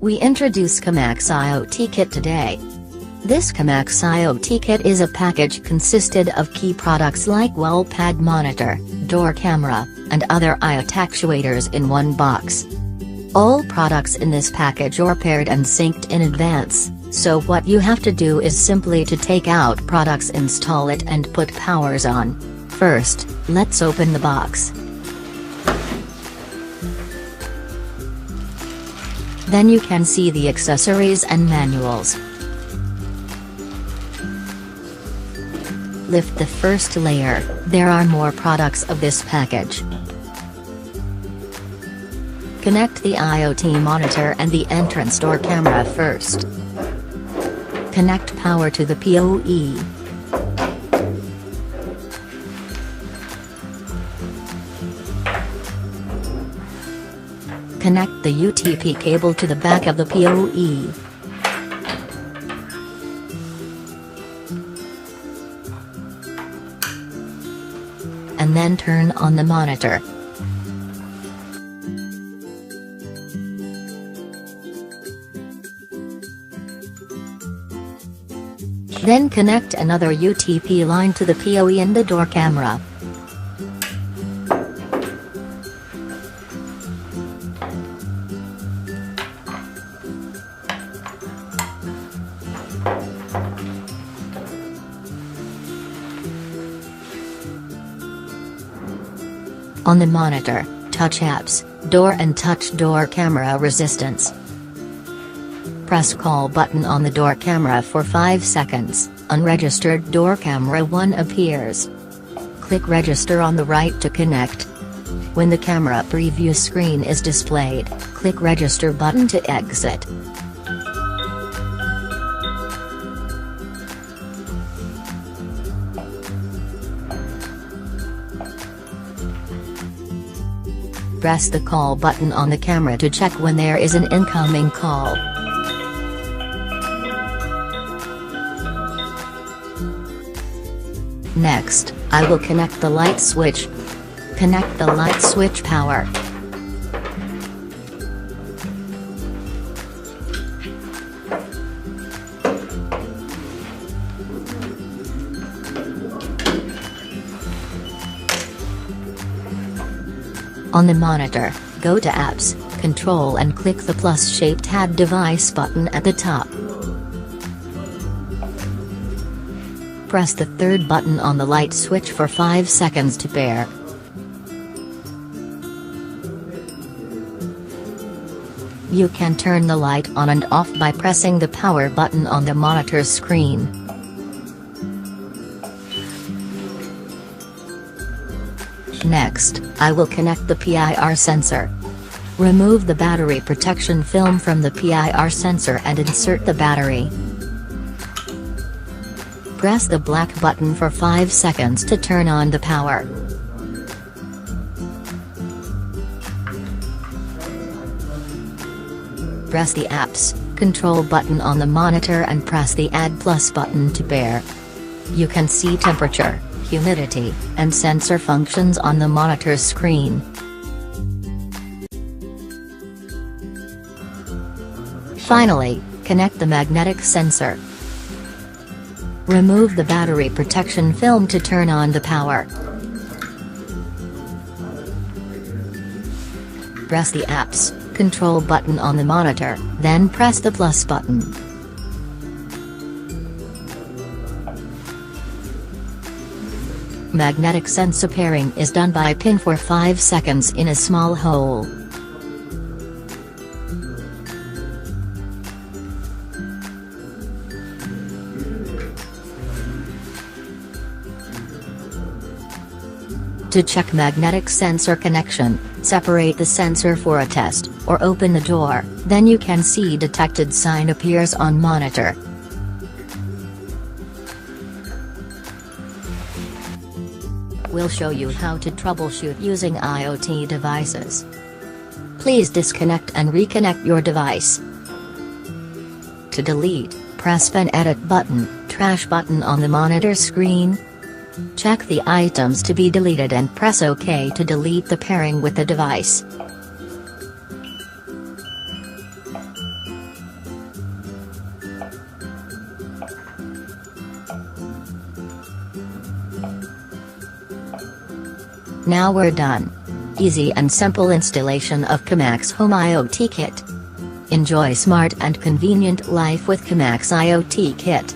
We introduce Commax IoT Kit today. This Commax IoT Kit is a package consisted of key products like wall pad monitor, door camera, and other IoT actuators in one box. All products in this package are paired and synced in advance, so what you have to do is simply to take out products, install it and put powers on. First, let's open the box. Then you can see the accessories and manuals. Lift the first layer, there are more products of this package. Connect the IoT monitor and the entrance door camera first. Connect power to the PoE. Connect the UTP cable to the back of the PoE. And then turn on the monitor. Then connect another UTP line to the PoE and the door camera. On the monitor, touch apps, door and touch door camera resistance. Press call button on the door camera for 5 seconds, unregistered door camera 1 appears. Click register on the right to connect. When the camera preview screen is displayed, click register button to exit. Press the call button on the camera to check when there is an incoming call. Next, I will connect the light switch. Connect the light switch power. On the monitor, go to Apps, Control and click the plus-shaped Add Device button at the top. Press the third button on the light switch for 5 seconds to pair. You can turn the light on and off by pressing the power button on the monitor screen. Next, I will connect the PIR sensor. Remove the battery protection film from the PIR sensor and insert the battery. Press the black button for 5 seconds to turn on the power. Press the Apps, Control button on the monitor and press the Add Plus button to pair. You can see temperature, humidity, and sensor functions on the monitor screen. Finally, connect the magnetic sensor. Remove the battery protection film to turn on the power. Press the Apps, Control button on the monitor, then press the plus button. Magnetic sensor pairing is done by pin for 5 seconds in a small hole. To check magnetic sensor connection, separate the sensor for a test, or open the door, then you can see detected sign appears on monitor. We'll show you how to troubleshoot using IoT devices. Please disconnect and reconnect your device. To delete, press Pen Edit button, Trash button on the monitor screen. Check the items to be deleted and press OK to delete the pairing with the device. Now we're done. Easy and simple installation of Commax Home IoT Kit. Enjoy smart and convenient life with Commax IoT Kit.